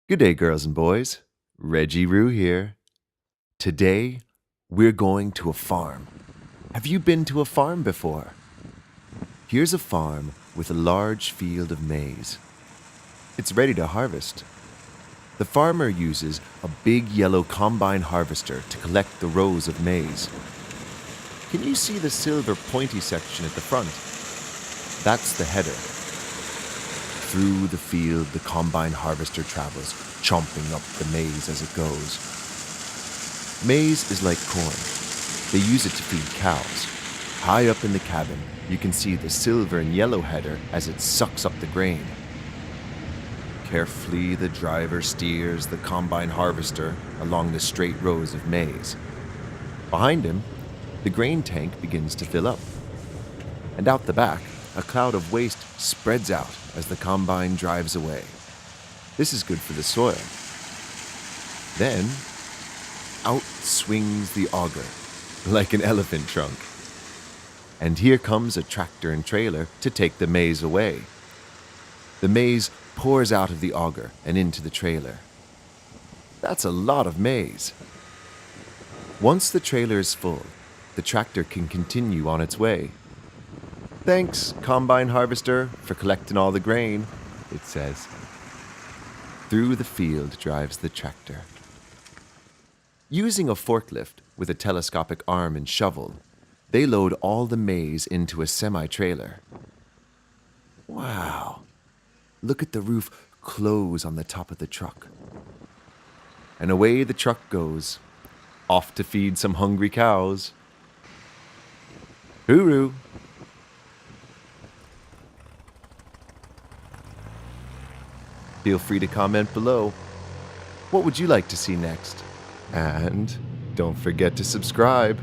Good day, girls and boys. Reggie Roo here. Today, we're going to a farm. Have you been to a farm before? Here's a farm with a large field of maize. It's ready to harvest. The farmer uses a big yellow combine harvester to collect the rows of maize. Can you see the silver pointy section at the front? That's the header. Through the field, the combine harvester travels, chomping up the maize as it goes. Maize is like corn. They use it to feed cows. High up in the cabin, you can see the silver and yellow header as it sucks up the grain. Carefully, the driver steers the combine harvester along the straight rows of maize. Behind him, the grain tank begins to fill up. And out the back, a cloud of waste spreads out as the combine drives away. This is good for the soil. Then, out swings the auger, like an elephant trunk. And here comes a tractor and trailer to take the maize away. The maize pours out of the auger and into the trailer. That's a lot of maize. Once the trailer is full, the tractor can continue on its way. "Thanks, combine harvester, for collecting all the grain," it says. Through the field drives the tractor. Using a forklift with a telescopic arm and shovel, they load all the maize into a semi-trailer. Wow! Look at the roof close on the top of the truck. And away the truck goes, off to feed some hungry cows. Hooroo! Feel free to comment below. What would you like to see next? And don't forget to subscribe.